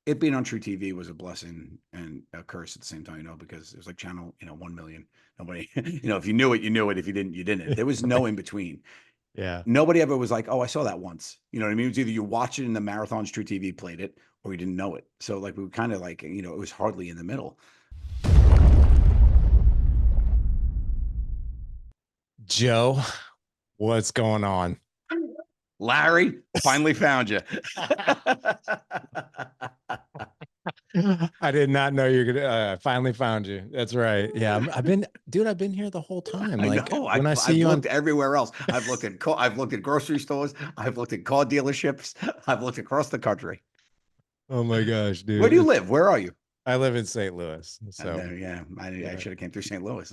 it being on True TV was a blessing and a curse at the same time, because it was like channel, 1 million. Nobody, if you knew it, you knew it. If you didn't, you didn't. There was no Right. in between. Yeah. Nobody ever was like, oh, I saw that once. You know what I mean? It was either you watch it in the marathons, True TV played it, or you didn't know it. So like we were kind of like, it was hardly in the middle. Joe, what's going on? Larry, finally found you. I did not know you're gonna finally found you. That's right. Yeah, I've been here the whole time. I Like know. when I see I've you on, looked everywhere else. I've looked at grocery stores. I've looked at car dealerships. I've looked across the country. oh my gosh, Where dude. do you live? Where are you? I live in St. Louis. And So then, yeah, I yeah. should have came through St. Louis.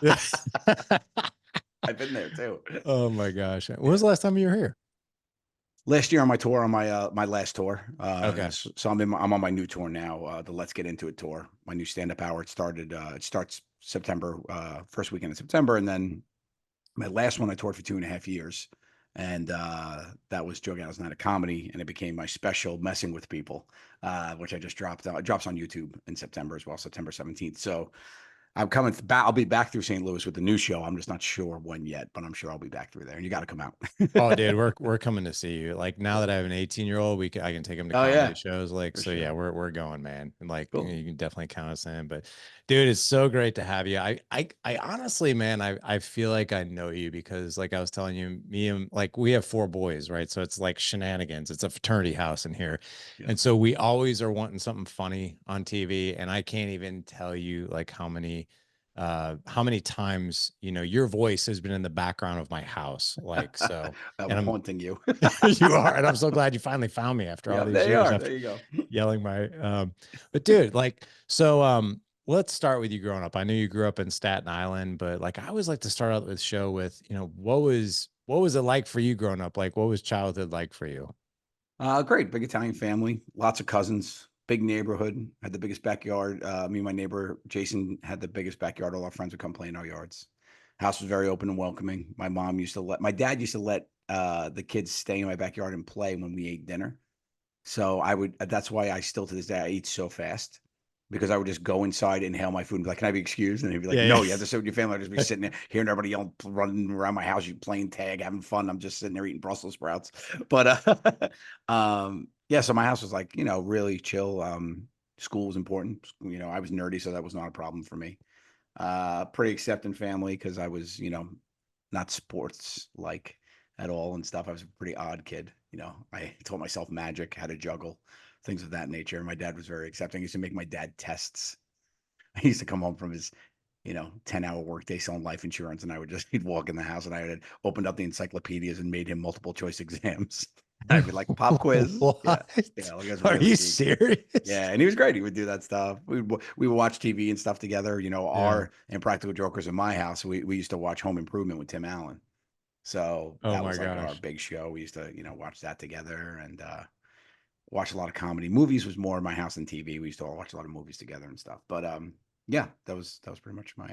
Yeah. I've been there too. Oh my gosh. When was Yeah. the last time you were here? Last year on my tour, on my last tour. Okay. So I'm on my new tour now, the Let's Get Into It tour. My new stand up hour. It starts September, first weekend in September, and then my last one I toured for 2.5 years, and that was Joe Gatto's Night of Comedy, and it became my special Messing with People, which I just dropped. It drops on YouTube in September as well, September 17th. So I'm coming back. I'll be back through St. Louis with the new show. I'm just not sure when yet, but I'm sure I'll be back through there. And you got to come out. Oh, dude, we're coming to see you. Like now that I have an 18-year-old, I can take him to Oh comedy yeah, shows. Like for so, yeah, sure. we're going, man. And like Cool. you can definitely count us in. But dude, it's so great to have you. I honestly, man, I feel like I know you because like I was telling you, me and like we have 4 boys, right? So it's like shenanigans. It's a fraternity house in here, Yeah. and so we always are wanting something funny on TV. And I can't even tell you like how many times your voice has been in the background of my house, like so. I'm And haunting you. you are, and I'm so glad you finally found me after all Yeah, these there you years are. after There you go. yelling my but dude, like so let's start with you growing up. I knew you grew up in Staten Island, but like I always like to start out with show with what was it like for you growing up? Like what was childhood like for you? Great. Big Italian family, lots of cousins, big neighborhood, had the biggest backyard. Me and my neighbor, Jason, had the biggest backyard. All our friends would come play in our yards. House was very open and welcoming. My dad used to let the kids stay in my backyard and play when we ate dinner. So that's why I still to this day, I eat so fast because I would just go inside, inhale my food and be like, can I be excused? And he'd be like, Yeah, no, you have to sit with your family. I'd just be yeah. sitting there, hearing everybody yelling, running around my house, you playing tag, having fun. I'm just sitting there eating Brussels sprouts. But, yeah, so my house was like, really chill. School was important. I was nerdy, so that was not a problem for me. Pretty accepting family because I was, not sports like at all and stuff. I was a pretty odd kid. I taught myself magic, how to juggle, things of that nature. My dad was very accepting. I used to make my dad tests. I used to come home from his, 10-hour workday selling life insurance, and he'd walk in the house and I had opened up the encyclopedias and made him multiple choice exams. I'd be like, pop quiz. Yeah. What? Yeah. Like I was Are really you geek. serious? Yeah, and he was great. He would do that stuff. We would watch TV and stuff together. Yeah. Our Impractical Jokers in my house. We used to watch Home Improvement with Tim Allen. So Oh that my was like our gosh. big show. We used to, watch that together and watch a lot of comedy. Movies was more in my house than TV. We used to all watch a lot of movies together and stuff. But yeah, that was pretty much my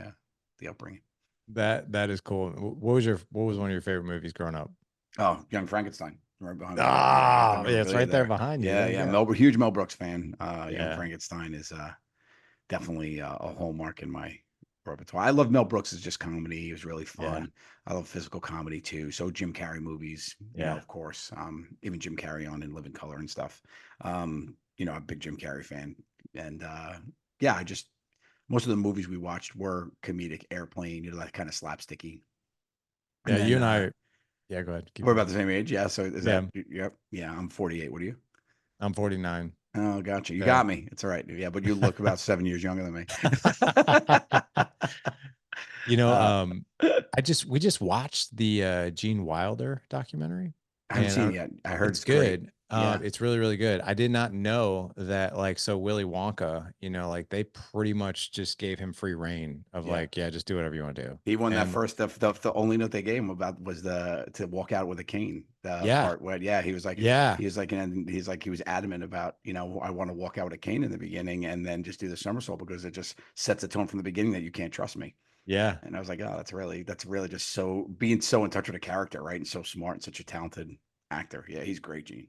the upbringing. That is cool. What was one of your favorite movies growing up? Oh, Young Frankenstein, right behind me. Yeah, got the Ah, yeah, it's memorabilia right there there. behind you. Yeah, There you yeah. go. Huge Mel Brooks fan. Young Yeah. Frankenstein is definitely a hallmark in my repertoire. I love Mel Brooks as just comedy. He was really Yeah. fun. I love physical comedy too. So Jim Carrey movies, Yeah. of course. Even Jim Carrey on In Living Color and stuff. I'm a big Jim Carrey fan. And yeah, most of the movies we watched were comedic, Airplane, that kind of slapsticky. And Yeah. You then and I, yeah, go ahead. Keep we're going. about the same age. Yeah. So is Yeah. that, yep. Yeah. I'm 48. What are you? I'm 49. Oh, gotcha. You Yeah. got me. It's all right. Yeah. But you look about 7 years younger than me. You know, uh, we just watched the Gene Wilder documentary, I haven't and seen it yet. I heard it's it's great. good. Yeah. It's really, really good. I did not know that, like, so Willy Wonka, like they pretty much just gave him free reign of Yeah. like, yeah, just do whatever you want to do. He won that And first. The only note they gave him about was the to walk out with a cane. The yeah, part where, yeah, yeah, and he's like, he was adamant about, I want to walk out with a cane in the beginning and then just do the somersault because it just sets the tone from the beginning that you can't trust me. yeah. And I was like, oh, that's really just so being so in touch with a character, right? And so smart and such a talented actor. Yeah, he's great, Gene.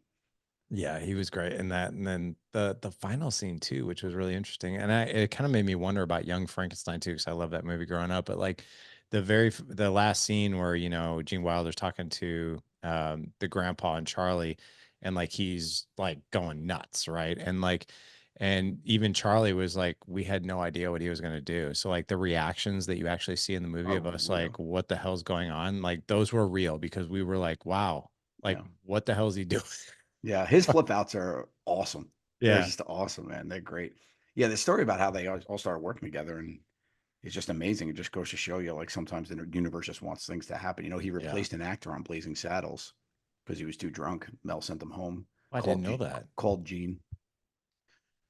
Yeah, he was great in that, and then the final scene too, which was really interesting, and it kind of made me wonder about Young Frankenstein too, because I love that movie growing up. But like the last scene where Gene Wilder's talking to the grandpa and Charlie, and like he's like going nuts, right? And even Charlie was like, we had no idea what he was going to do. So like the reactions that you actually see in the movie of Oh, us, real. like what the hell's going on, like those were real because we were like, wow, like Yeah. what the hell is he doing? Yeah. His flip outs are awesome. They're Yeah. just awesome, man. They're great. Yeah. The story about how they all started working together and it's just amazing. It just goes to show you, like, sometimes the universe just wants things to happen. He Yeah. replaced an actor on Blazing Saddles because he was too drunk. Mel sent him home, I didn't know that. called Gene.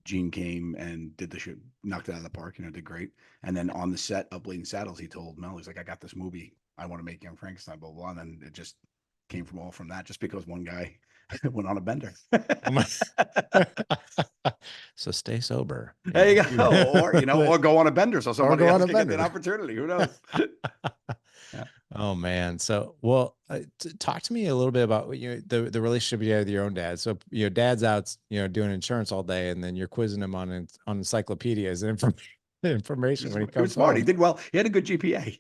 Gene came and did the shoot, knocked it out of the park, did great. And then on the set of Blazing Saddles, he told Mel, he's like, I got this movie. I want to make Young Frankenstein, blah, blah, blah. And then it just came from all from that, just because one guy went on a bender. Oh my. So stay sober, There you go. Or, But- or go on a bender so or somebody go on else a can get that bender. opportunity. Who knows? Yeah. Oh man. So, well, talk to me a little bit about the relationship you have with your own dad. So, dad's out, doing insurance all day, and then you're quizzing him on encyclopedias and information when he He was comes smart. He home. did well. He had a good GPA.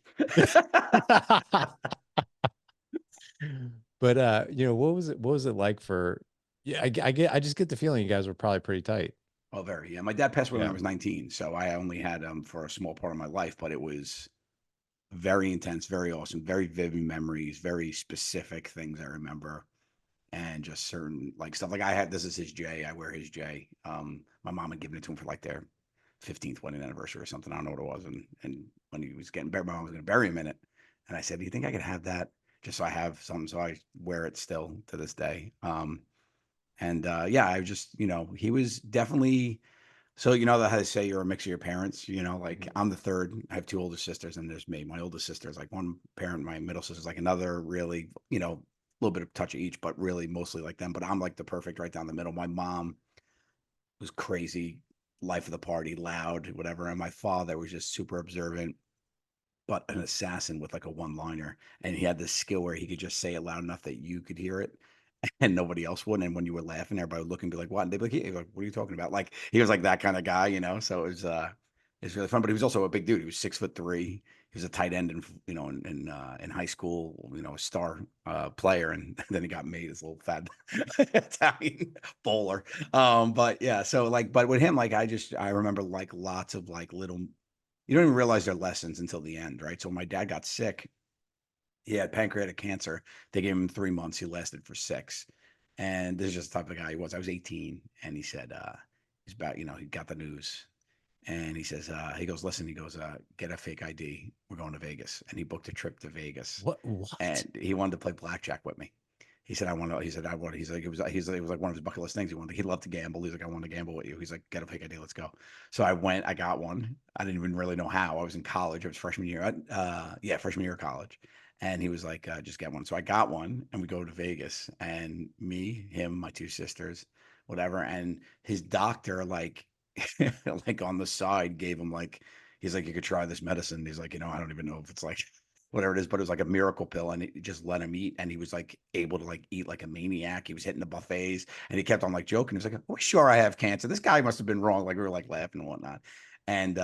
But what was it like for yeah, I just get the feeling you guys were probably pretty tight. Oh, very. Yeah. My dad passed away when I Yeah. was 19. So I only had him for a small part of my life, but it was very intense, very awesome, very vivid memories, very specific things I remember, and just certain like stuff. Like I had this is his J. I wear his J. My mom had given it to him for like their 15th wedding anniversary or something. I don't know what it was. And when he was getting buried, my mom was going to bury him in it. And I said, "Do you think I could have that just so I have something?" So I wear it still to this day. And yeah, I just he was definitely so how they say you're a mix of your parents, like Mhm. I'm the third. I have two older sisters and there's me. My oldest sister is like one parent, my middle sister's like another, really, a little bit of touch of each, but really mostly like them. But I'm like the perfect right down the middle. My mom was crazy, life of the party, loud, whatever. And my father was just super observant, but an assassin with like a one liner. And he had this skill where he could just say it loud enough that you could hear it and nobody else would. And when you were laughing, everybody would look and be like, "What?" And they'd be like, "Yeah." Like, "What are you talking about?" Like he was like that kind of guy. So it's really fun. But he was also a big dude. He was 6'3". He was a tight end in high school. A star player, and then he got made as a little fat Italian bowler. But yeah, so like, but with him, like I remember like lots of like little. You don't even realize their lessons until the end, right? So when my dad got sick, he had pancreatic cancer. They gave him 3 months. He lasted for 6. And this is just the type of guy he was. I was 18, and he said, he's about, he got the news. And he says, he goes, listen, he goes, get a fake ID. We're going to Vegas. And he booked a trip to Vegas. What? And he wanted to play blackjack with me. He said, I want to, he said, I want, he's like, it was like one of his bucket list things. He loved to gamble. He's like, I want to gamble with you. He's like, get a fake ID. Let's go. So I went, I got one. I didn't even really know how. I was in college. It was freshman year. Yeah, freshman year of college. And he was like, just get one. So I got one and we go to Vegas and me, him, my two sisters, whatever. And his doctor, like, like on the side gave him like, he's like, you could try this medicine. He's like, I don't even know if it's like whatever it is, but it was like a miracle pill and it just let him eat. And he was like able to like eat like a maniac. He was hitting the buffets and he kept on like joking. He was like, "Oh, sure, I have cancer. This guy must have been wrong." Like we were like laughing and whatnot. And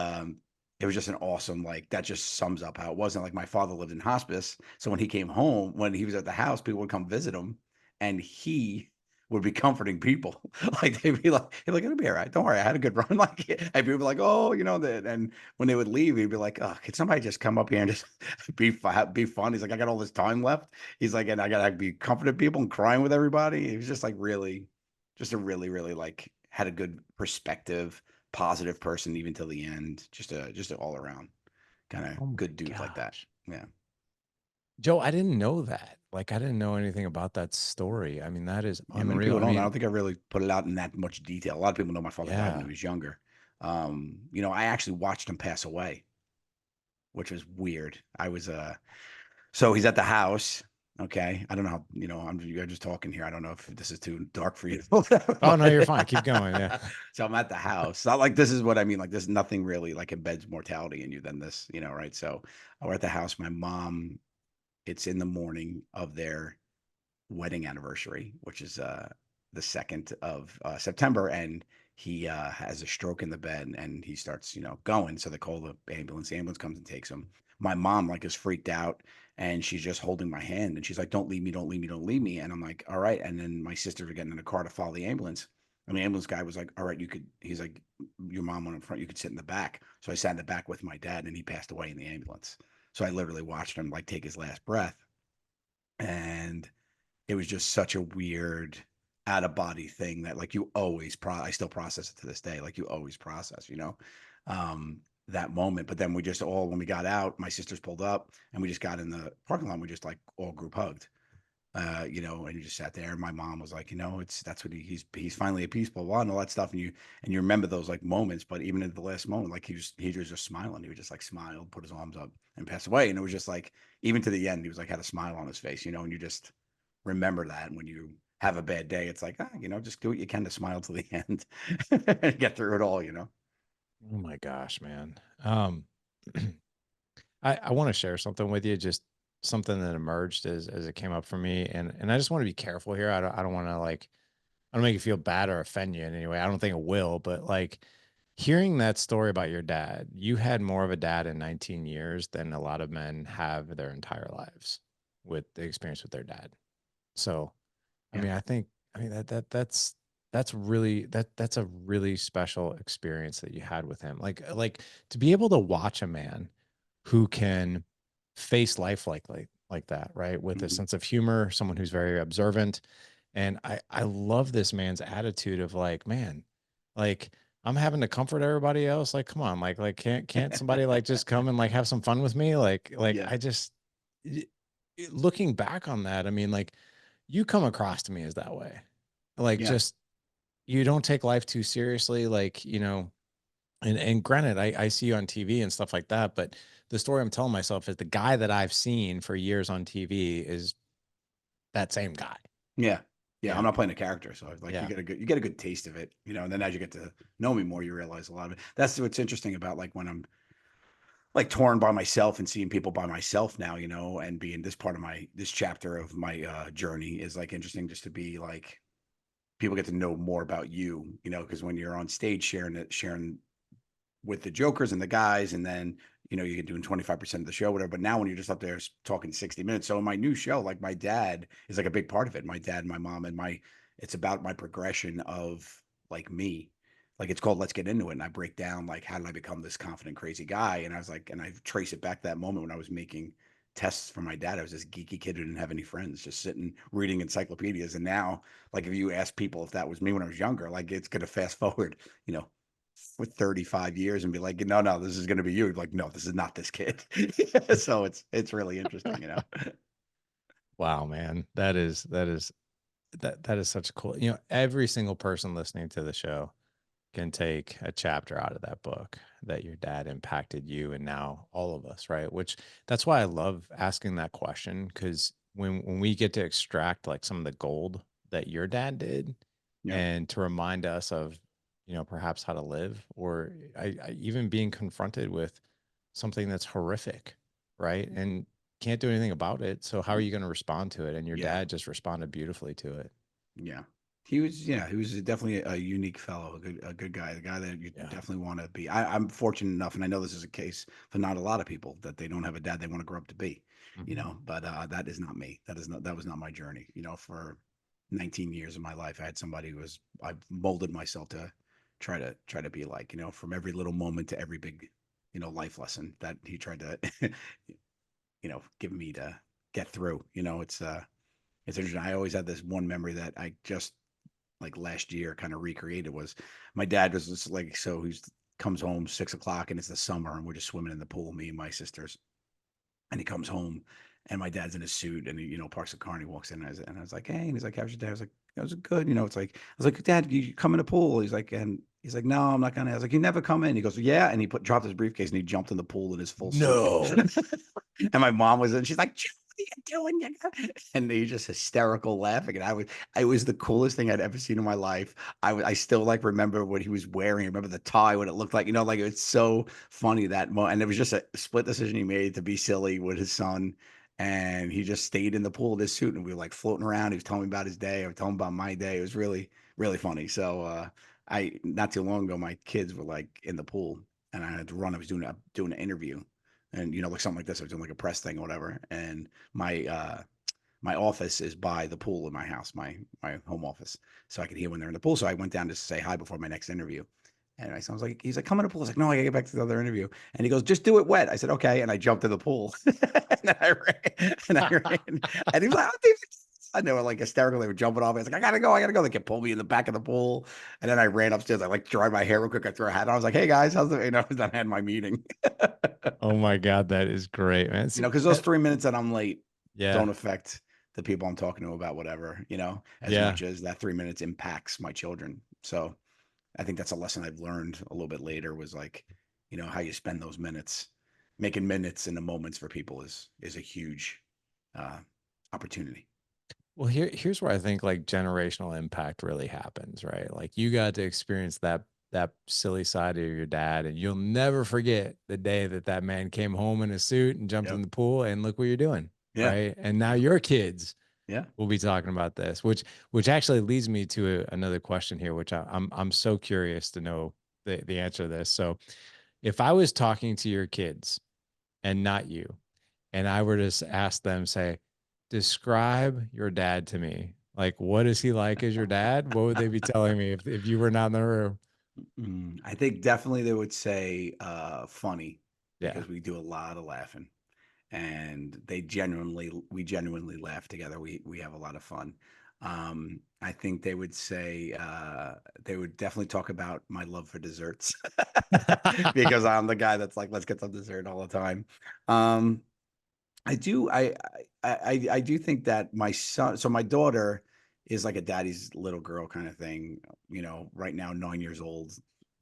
it was just an awesome, like that just sums up how it wasn't like my father lived in hospice. So when he came home, when he was at the house, people would come visit him and he would be comforting people. Like he'd be like, "It'll be all right. Don't worry. I had a good run." Like, and people would be like, "Oh, that." And when they would leave, he'd be like, "Oh, could somebody just come up here and just be fun?" He's like, "I got all this time left." He's like, "And I gotta be comforting people and crying with everybody." He was just like really, just a really, really like had a good perspective, positive person even till the end. Just a all around kind of Oh my good dude like that. gosh. Yeah. Joe, I didn't know that. Like, I didn't know anything about that story. I mean, that is Yeah, many unreal. people I don't. I mean, don't think I really put it out in that much detail. A lot of people know my father died when he yeah. was younger. I actually watched him pass away, which was weird. I was so he's at the house. Okay. I don't know how, you're just talking here. I don't know if this is too dark for you. Oh no, you're But fine. Keep going. Yeah. so I'm at the house. Not like this is what I mean. Like there's nothing really like embeds mortality in you than this, right? So we're at the house. My mom, it's in the morning of their wedding anniversary, which is the 2nd of September, and he has a stroke in the bed, and he starts, going. So they call the ambulance. The ambulance comes and takes him. My mom like is freaked out, and she's just holding my hand, and she's like, "Don't leave me, don't leave me, don't leave me." And I'm like, "All right." And then my sisters are getting in the car to follow the ambulance. And the ambulance guy was like, "All right, you could." He's like, "Your mom went in front. You could sit in the back." So I sat in the back with my dad, and he passed away in the ambulance. So I literally watched him like take his last breath, and it was just such a weird out of body thing that like you always I still process it to this day. Like you always process, um, that moment. But then we just all, when we got out, my sisters pulled up and we just got in the parking lot. We just like all group hugged, and you just sat there. And my mom was like, that's what he's finally at peace, blah, blah, and all that stuff. And you remember those like moments, but even at the last moment, like he was just smiling. He was just like smiled, put his arms up and passed away. And it was just like, even to the end, he was like, had a smile on his face, and you just remember that. And when you have a bad day, it's like, just do what you can to smile to the end and get through it all. Oh my gosh, man. I want to share something with you, just something that emerged as it came up for me. And I just want to be careful here. I don't want to like, I don't make you feel bad or offend you in any way. I don't think it will, but like hearing that story about your dad, you had more of a dad in 19 years than a lot of men have their entire lives with the experience with their dad. So, I Yeah. mean, I mean, that's really, that's a really special experience that you had with him. Like to be able to watch a man who can face life like that, right? With a Mhm. sense of humor, someone who's very observant. And I love this man's attitude of like, man, like I'm having to comfort everybody else. Like, come on, like can't somebody like just come and like have some fun with me? Like Yeah. I just y- looking back on that, I mean, like you come across to me as that way. Like Yeah. just you don't take life too seriously, like, and granted, I see you on TV and stuff like that, but the story I'm telling myself is the guy that I've seen for years on TV is that same guy. Yeah. Yeah. I'm Yeah. not playing a character. So like Yeah. you get a good taste of it, and then as you get to know me more, you realize a lot of it. That's what's interesting about like when I'm like torn by myself and seeing people by myself now, and being this part of this chapter of my journey is like interesting, just to be like people get to know more about you, because when you're on stage sharing with the jokers and the guys, and then you're doing 25% of the show, whatever. But now when you're just up there talking 60 minutes, so in my new show, like my dad is like a big part of it. My dad, my mom, and it's about my progression of like me. Like it's called Let's Get Into It. And I break down like how did I become this confident, crazy guy? And I was like, and I trace it back to that moment when I was making tests for my dad. I was this geeky kid who didn't have any friends, just sitting reading encyclopedias. And now, like if you ask people if that was me when I was younger, like it's gonna fast forward, you know, for 35 years and be like, no, no, this is going to be you. Like, no, this is not this kid. So it's really interesting. Wow, man. That is such a cool, every single person listening to the show can take a chapter out of that book that your dad impacted you and now all of us, right? Which that's why I love asking that question, because when we get to extract like some of the gold that your dad did Yeah. and to remind us of, perhaps how to live, or I even being confronted with something that's horrific, right? And can't do anything about it. So how are you going to respond to it? And your Yeah. dad just responded beautifully to it. Yeah. He was definitely a unique fellow, a good guy, the guy that you Yeah. definitely want to be. I'm fortunate enough, and I know this is a case for not a lot of people, that they don't have a dad they want to grow up to be, Mhm. but that is not me. That was not my journey. For 19 years of my life, I had somebody I molded myself to try to be like, from every little moment to every big, life lesson that he tried to, give me to get through. It's interesting. I always had this one memory that I just like last year kind of recreated. Was my dad was just like, so he comes home 6 o'clock and it's the summer and we're just swimming in the pool, me and my sisters. And he comes home and my dad's in his suit and he, parks the car and he walks in and I was like, hey, and he's like, how's your dad? I was like, that was good. It's like, I was like, Dad, you come in the pool. He's like, no, I'm not gonna. I was like, you never come in. He goes, yeah. And he dropped his briefcase and he jumped in the pool in his full suit. No. And my mom was in. She's like, "Joe, what are you doing? And he's just hysterical laughing. And it was the coolest thing I'd ever seen in my life. I still like remember what he was wearing. I remember the tie, what it looked like. Like it's so funny that moment. And it was just a split decision he made to be silly with his son. and he just stayed in the pool in his suit, and we were like floating around. He was telling me about his day. I was telling him about my day. It was really, really funny. So I not too long ago, my kids were like in the pool, and I had to run. I was doing an interview, and like something like this. I was doing like a press thing or whatever, and my office is by the pool in my house, my home office, so I could hear when they're in the pool. So I went down to say hi before my next interview. And I was like, he's like, come in the pool. I was like, no, I gotta get back to the other interview. And he goes, just do it wet. I said, okay. And I jumped in the pool. And I ran. And I ran. And he was like, oh, David. And they were like hysterical. They were jumping off. I was like, I gotta go. I gotta go. They could pull me in the back of the pool. And then I ran upstairs. I like dried my hair real quick. I threw a hat on. I was like, hey guys, how's the, then I had my meeting. Oh my God, that is great, man. See, Because those 3 minutes that I'm late yeah, don't affect the people I'm talking to about whatever, as yeah. much as that 3 minutes impacts my children. So I think that's a lesson I've learned a little bit later was like, how you spend those minutes, making minutes in the moments for people is a huge uh, opportunity. Well, here's where I think like generational impact really happens, right? Like you got to experience that silly side of your dad, and you'll never forget the day that that man came home in a suit and jumped in Yep. the pool, and look what you're doing, Yeah. right? And now Yeah. your kids Yeah. will be talking about this, which actually leads me to another question here, which I'm so curious to know the answer to this. So, if I was talking to your kids and not you, and I were to ask them, say, describe your dad to me. Like, what is he like as your dad? What would they be telling me if you were not in the room? I think definitely they would say funny Yeah. because we do a lot of laughing. And we genuinely laugh together. We have a lot of fun. I think they would say they would definitely talk about my love for desserts because I'm the guy that's like, let's get some dessert all the time. Um, I do. I do think that my son. So my daughter is like a daddy's little girl kind of thing. Right now 9 years old,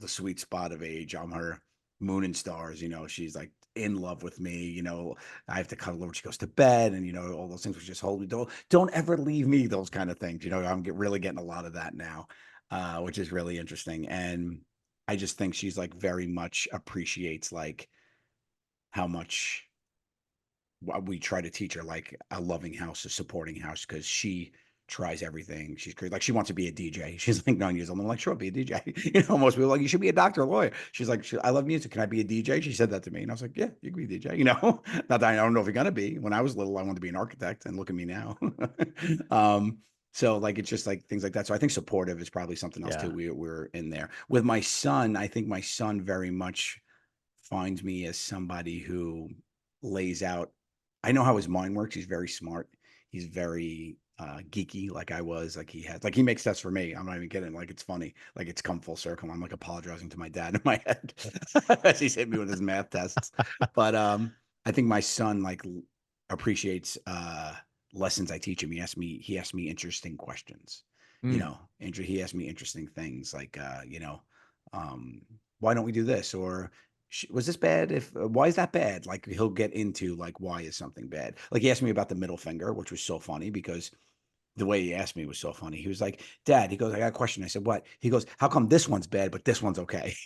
the sweet spot of age. I'm her moon and stars. She's like in love with me. I have to cuddle her when she goes to bed, and all those things. Which just hold me. Don't ever leave me. Those kind of things. I'm really getting a lot of that now, which is really interesting. And I just think she's like very much appreciates like how much we try to teach her like a loving house, a supporting house, because she tries everything. She's crazy. Like she wants to be a DJ. She's like 9 years old. I'm like, sure, be a DJ. Most people are like, you should be a doctor, a lawyer. She's like, I love music. Can I be a DJ? She said that to me. And I was like, yeah, you can be a DJ. Not that I don't know if you're going to be. When I was little, I wanted to be an architect, and look at me now. um, so like, it's just like things like that. So I think supportive is probably something else too. Yeah. We're in there with my son. I think my son very much finds me as somebody who lays out. I know how his mind works. He's very smart. He's very geeky, like I was. Like he makes tests for me. I'm not even kidding. Like it's funny. Like it's come full circle. I'm like apologizing to my dad in my head as he's hit me with his math tests. But I think my son like appreciates lessons I teach him. He asks me interesting questions. Mm. He asked me interesting things like um, why don't we do this? Or was this bad? If why is that bad? Like he'll get into like why is something bad? Like he asked me about the middle finger, which was so funny because the way he asked me was so funny. He was like, "Dad," he goes, "I got a question." I said, "What?" He goes, "How come this one's bad but this one's okay?"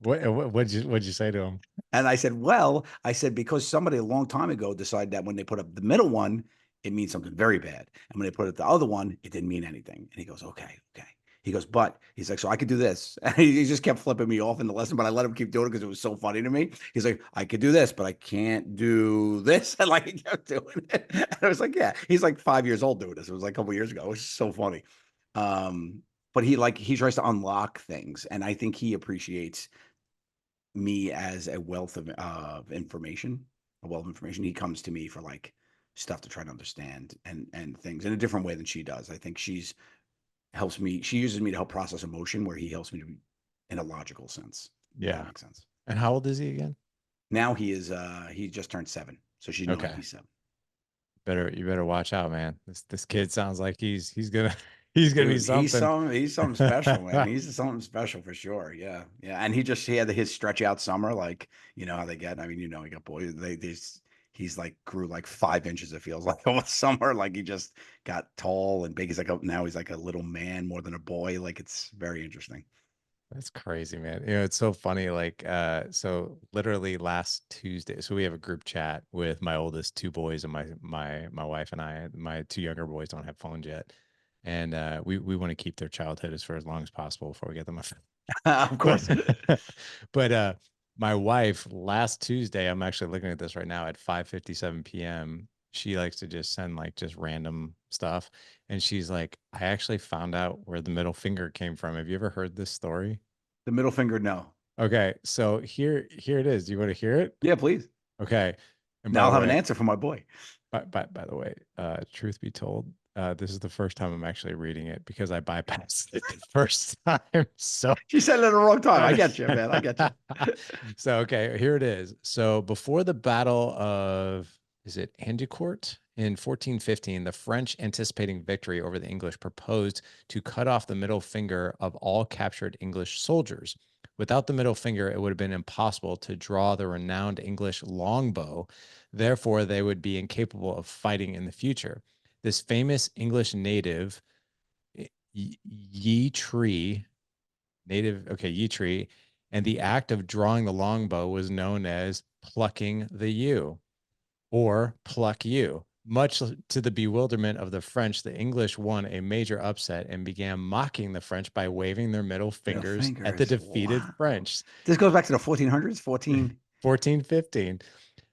What'd you say to him? And I said, "Well," I said, "because somebody a long time ago decided that when they put up the middle one, it means something very bad, and when they put up the other one, it didn't mean anything." And he goes, "Okay, okay." He goes, "But," he's like, "So I could do this." And he just kept flipping me off in the lesson, but I let him keep doing it because it was so funny to me. He's like, "I could do this, but I can't do this." And like he kept doing it. And I was like, "Yeah." He's like 5 years old doing this. It was like a couple years ago. It was so funny. Um, but he tries to unlock things, and I think he appreciates me as a wealth of information, a wealth of information. He comes to me for like stuff to try to understand and things in a different way than she does. I think she uses me to help process emotion where he helps me to in a logical sense, if that Yeah. makes sense. And how old is he again? Now he just turned 7. So she's knowing Okay. he's 7. You better watch out, man. This kid sounds like he's gonna he's gonna be Dude, something. he's something special, man. He's something special for sure. Yeah. Yeah. And he had his stretch out summer, like, how they get. I mean, he got boys. He's like grew like 5 inches, it feels like over summer. Like he just got tall and big. Now he's like a little man more than a boy. Like it's very interesting. That's crazy, man. It's so funny. Like, so literally last Tuesday, so we have a group chat with my oldest two boys and my wife and I. My two younger boys don't have phones yet, and we want to keep their childhood as for as long as possible before we get them a phone. Of But course. but my wife last Tuesday, I'm actually looking at this right now at 5:57 p.m. She likes to just send like just random stuff. And she's like, I actually found out where the middle finger came from. Have you ever heard this story? The middle finger, no. Okay, so here it is. Do you want to hear it? Yeah, please. Okay. And by Now the I'll have an way, answer for my boy. by the way, truth be told, this is the first time I'm actually reading it because I bypassed it the first time. So She said it at the wrong time. I get you, man. I get you. so okay, here it is. So before the Battle of, is it Andecourt in 1415, the French, anticipating victory over the English, proposed to cut off the middle finger of all captured English soldiers. Without the middle finger, it would have been impossible to draw the renowned English longbow. Therefore, they would be incapable of fighting in the future. This famous English native, Yi Tree, native, okay, yew tree, and the act of drawing the longbow was known as plucking the yew or pluck yew. Much to the bewilderment of the French, the English won a major upset and began mocking the French by waving their middle Middle fingers at the fingers. defeated Wow. French. This goes back to the 1400s, 14. 1415.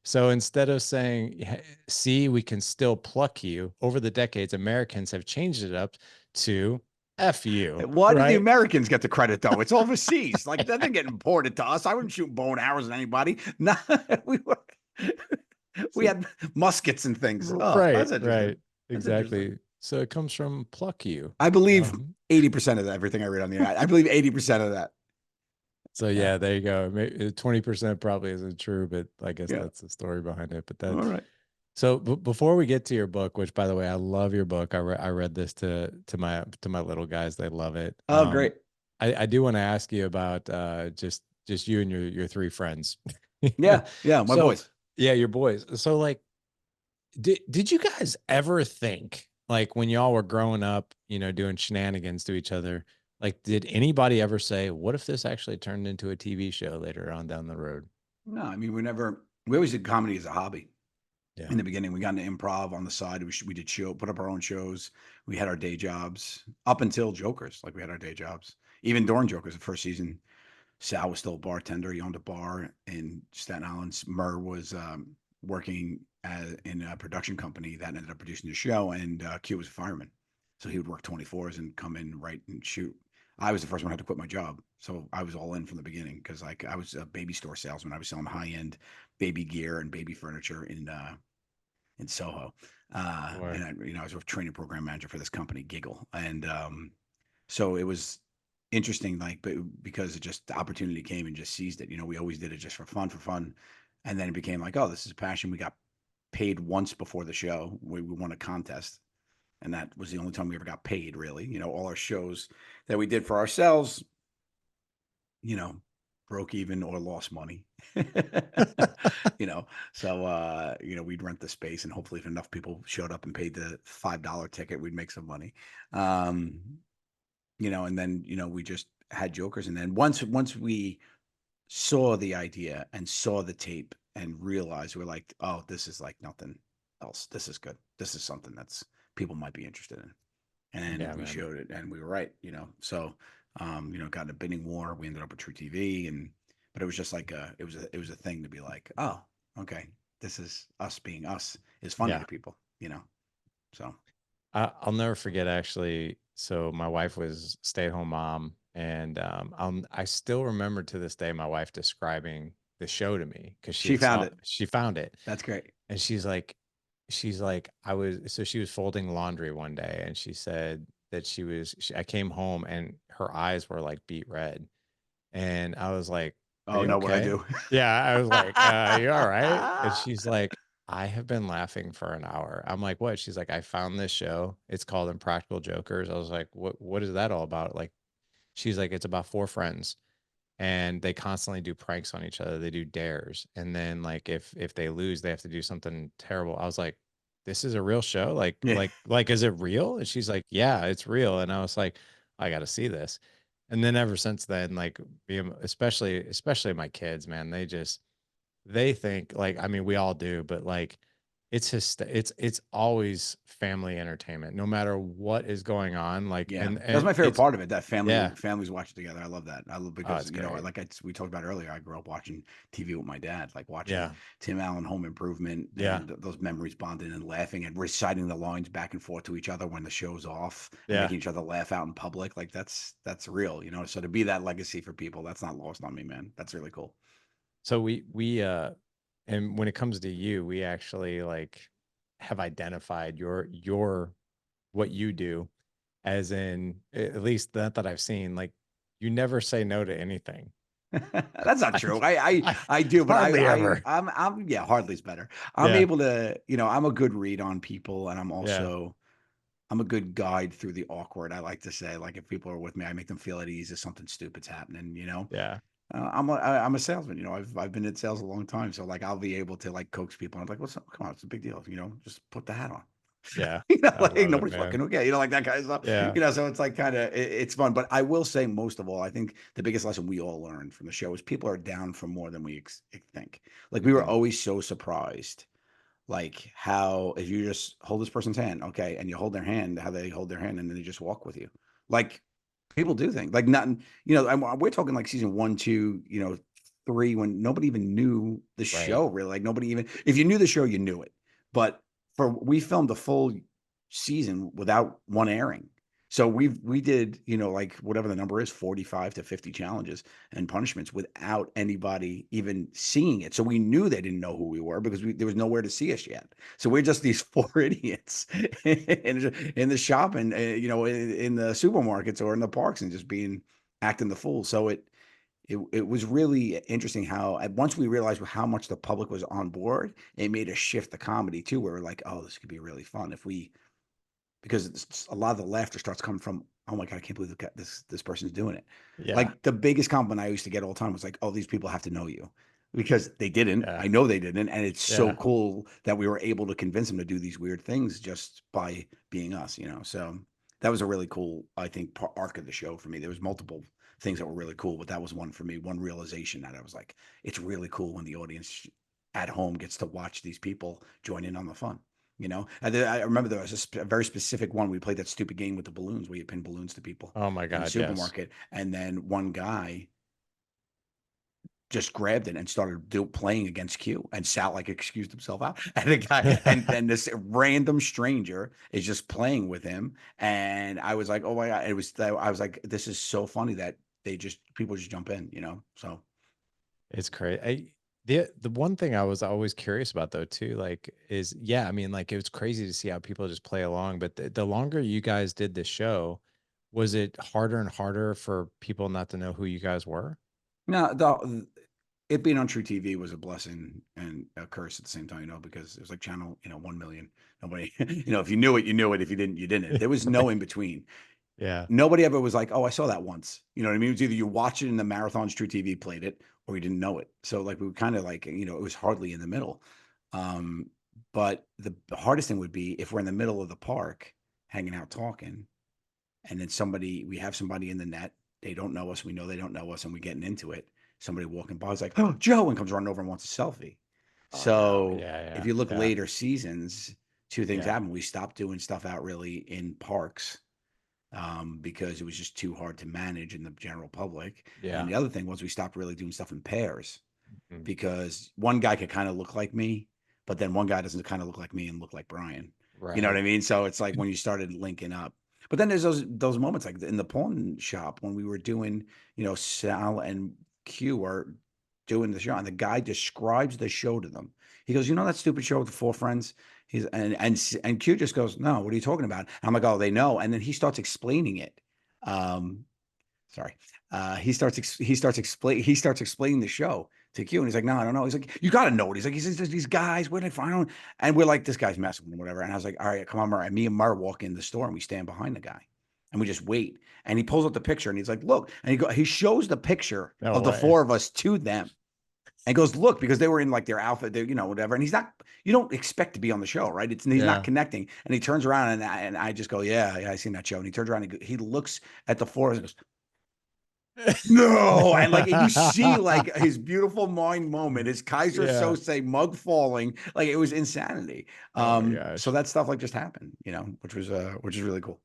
So instead of saying, see, we can still pluck you, over the decades, Americans have changed it up to F you, Why did the right? Americans get the credit though? It's overseas. Like that didn't get imported to us. I wouldn't shoot bow and arrows at anybody. No, we were we So, had muskets and things. Oh, right, that's interesting. right, That's interesting. exactly. So it comes from pluck you. I believe Um, 80% of everything I read on the internet. I believe 80% of that. so Yeah. yeah, there you go. 20% probably isn't true, but I guess Yeah. that's the story behind it. But All that, right. so before we get to your book, which by the way, I love your book. I read this to my little guys. They love it. Oh, great. I do want to ask you about just you and your three friends. Yeah. Yeah. My So boys. yeah, your boys. So like, did you guys ever think, like, when y'all were growing up, doing shenanigans to each other, like, did anybody ever say, what if this actually turned into a TV show later on down the road? No, I mean, we always did comedy as a hobby. Yeah. In the beginning, we got into improv on the side. We did put up our own shows. We had our day jobs up until Jokers. Like we had our day jobs. Even during Jokers, the first season, Sal was still a bartender. He owned a bar in Staten Island. Murr was working in a production company that ended up producing the show, and Q was a fireman. So he would work 24s and come in, write, and shoot. I was the first one who had to quit my job. So I was all in from the beginning because like I was a baby store salesman. I was selling high end baby gear and baby furniture in Soho. Or And I was a training program manager for this company, Giggle. And so it was interesting, like, but because it just the opportunity came and just seized it. We always did it just for fun. And then it became like, oh, this is a passion. We got paid once before the show. We won a contest. And that was the only time we ever got paid, really. All our shows that we did for ourselves, you know, broke even or lost money. you know, so we'd rent the space and hopefully if enough people showed up and paid the $5 ticket, we'd make some money. Um, and then, we just had Jokers. And then once we saw the idea and saw the tape and realized we're like, oh, this is like nothing else. This is good. This is something that's people might be interested in. And yeah, we man. showed it and we were right. So got in a bidding war. We ended up with True TV but it was just like it was a thing to be like, oh, okay, this is us being us is funny Yeah. to people. So I'll never forget, actually. So my wife was stay-at-home mom, and I still remember to this day my wife describing the show to me because she found it. she found it, That's great. and she's like, she was folding laundry one day, and she said that I came home and her eyes were like beet red, and I was like, are Oh you no, what I okay? do. Yeah, I was like, you all right? And she's like, I have been laughing for an hour. I'm like, what? She's like, I found this show. It's called Impractical Jokers. I was like, what is that all about? Like, she's like, it's about four friends and they constantly do pranks on each other. They do dares. And then like if they lose, they have to do something terrible. I was like, this is a real show? Like Yeah. like like is it real? And she's like, yeah, it's real. And I was like, I gotta see this. And then ever since then, like especially my kids, man, they think like, I mean, we all do, but like it's always family entertainment, no matter what is going on. Like, Yeah, that's and my favorite it's part of it. That yeah, families watch it together. I love that. I love oh, because it's great. we talked about earlier. I grew up watching TV with my dad, like watching Yeah, Tim Allen, Home Improvement, yeah, and those memories bonding and laughing and reciting the lines back and forth to each other when the show's off and yeah. making each other laugh out in public. Like that's real, you know. So to be that legacy for people, that's not lost on me, man. That's really cool. So and when it comes to you, we actually like have identified your what you do, as in at least that I've seen, like you never say no to anything. That's not true. Like, I I do, but hardly ever. I'm yeah, hardly's better. I'm Yeah. able to, I'm a good read on people, and Yeah. I'm a good guide through the awkward. I like to say, like if people are with me, I make them feel at ease if something stupid's happening. Yeah. I'm a salesman. I've been in sales a long time, so like I'll be able to like coax people. I'm like, what's up? Come on, it's a big deal. Just put the hat on. Yeah. I Like love it, nobody's man. fucking okay, like that kind of stuff. Yeah. So it's like kind of it's fun. But I will say, most of all, I think the biggest lesson we all learned from the show is people are down for more than we think. Like we were Mhm. always so surprised, like how if you just hold this person's hand, okay, and you hold their hand, how they hold their hand, and then they just walk with you. Like people do things like nothing. We're talking like season one, two, three, when nobody even knew the Right. show really. Like nobody even, if you knew the show, you knew it. But we filmed a full season without one airing. So we did, like whatever the number is, 45 to 50 challenges and punishments without anybody even seeing it. So we knew they didn't know who we were because there was nowhere to see us yet. So we're just these four idiots in the shop and, in the supermarkets or in the parks and just acting the fool. So it was really interesting how once we realized how much the public was on board, it made us shift the comedy too, where we're like, oh, this could be really fun if we, because a lot of the laughter starts coming from, oh my God, I can't believe this person's doing it. Yeah. Like the biggest compliment I used to get all the time was like, oh, these people have to know you, because they didn't. Yeah. I know they didn't. And it's so Yeah. cool that we were able to convince them to do these weird things just by being us, So that was a really cool, I think, arc of the show for me. There was multiple things that were really cool, but that was one for me, one realization that I was like, it's really cool when the audience at home gets to watch these people join in on the fun. I remember there was a very specific one. We played that stupid game with the balloons where you pin balloons to people Oh my in the God. Yes. supermarket. And then one guy just grabbed it and started playing against Q, and Sal like excused himself out. And the guy, and then this random stranger is just playing with him. And I was like, oh my God. I was like, this is so funny that people just jump in. So It's crazy. The one thing I was always curious about though too, like is yeah, I mean, like it was crazy to see how people just play along. But the longer you guys did the show, was it harder and harder for people not to know who you guys were? now it being on True TV was a blessing and a curse at the same time, because it was like channel, 1 million. Nobody, if you knew it, you knew it. If you didn't, you didn't. There was no Right. in between. Yeah. Nobody ever was like, oh, I saw that once. You know what I mean? It was either you watch it in the marathons, True TV played it, or you didn't know it. So like we were kind of like, it was hardly in the middle. Um, but the hardest thing would be if we're in the middle of the park hanging out talking, and then we have somebody in the net, they don't know us, we know they don't know us, and we're getting into it. Somebody walking by is like, oh, Joe, and comes running over and wants a selfie. Oh no. So Yeah. if Yeah. you look Yeah. later seasons, two things Yeah. happen. We stopped doing stuff out really in parks, because it was just too hard to manage in the general public. And Yeah. the other thing was we stopped really doing stuff in pairs, Mhm. because one guy could kind of look like me, but then one guy doesn't kind of look like me and look like Brian. You know what Right. I mean? So it's like when you started linking up. But then there's those moments like in the pawn shop when we were doing, Sal and Q were doing the show, and the guy describes the show to them. He goes, that stupid show with the four friends. And Q just goes, no, what are you talking about? And I'm like, oh, they know. And then he starts explaining it. Um, Sorry. He starts explaining the show to Q, and he's like, no, I don't know. He's like, you got to know it. He's like, he says, these guys, where did I find them? And we're like, this guy's messing with him, whatever. And I was like, all right, come on, Murray. And me and Murray walk in the store, and we stand behind the guy, and we just wait. And he pulls out the picture, and he's like, look. And he shows the picture No of the way. four of us to them, and goes, look, because they were in like their outfit, whatever. And you don't expect to be on the show, right? He's not Yeah. connecting. And he turns around, and I just go, yeah, I seen that show. And he turns around, and he looks at the four and goes, No, and like you see like his beautiful mind moment, his Kaiser Yeah. Sose mug falling, like it was insanity. Oh my So gosh. that stuff like just happened, which is really cool.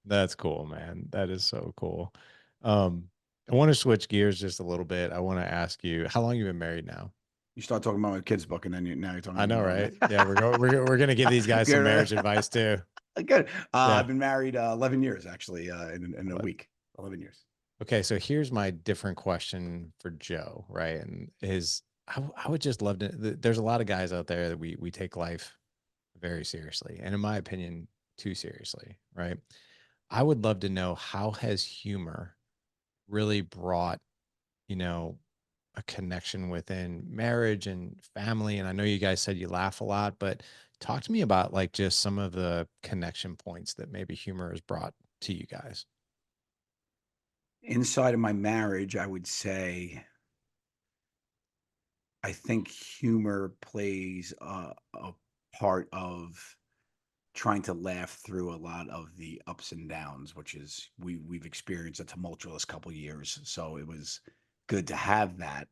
That's cool, man. That is so cool. Um, I want to switch gears just a little bit. I want to ask you, how long you been married now? You start talking about my kids' book, and then now you're talking I know, about right? my Yeah, we're gonna give these guys some good. marriage advice too. Good. Yeah. I've been married 11 years actually, in a Ele- week. 11 years. Okay, so here's my different question for Joe, right? And I would just love to. There's a lot of guys out there that we take life very seriously, and in my opinion, too seriously, right? I would love to know, how has humor really brought, you know, a connection within marriage and family? And I know you guys said you laugh a lot, but talk to me about like just some of the connection points that maybe humor has brought to you guys. Inside of my marriage, I would say I think humor plays a part of trying to laugh through a lot of the ups and downs, which is we've experienced a tumultuous couple years. So it was good to have that,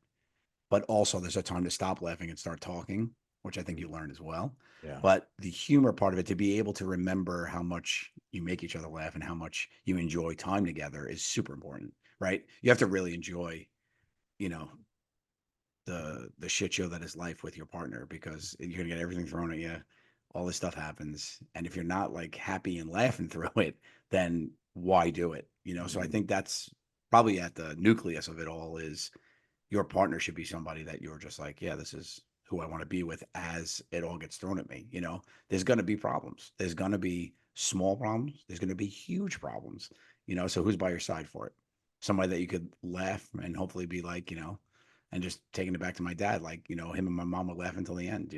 but also there's a time to stop laughing and start talking, which I think you learn as well. Yeah. But the humor part of it, to be able to remember how much you make each other laugh and how much you enjoy time together is super important, right? You have to really enjoy, you know, the shit show that is life with your partner because you're gonna get everything thrown at you. All this stuff happens, and if you're not like happy and laughing through it, then why do it? So I think that's probably at the nucleus of it all is your partner should be somebody that you're just like, yeah, this is who I want to be with as it all gets thrown at me. There's going to be problems. There's going to be small problems. There's going to be huge problems, so who's by your side for it? Somebody that you could laugh and hopefully be like, and just taking it back to my dad, like, him and my mom would laugh until the end,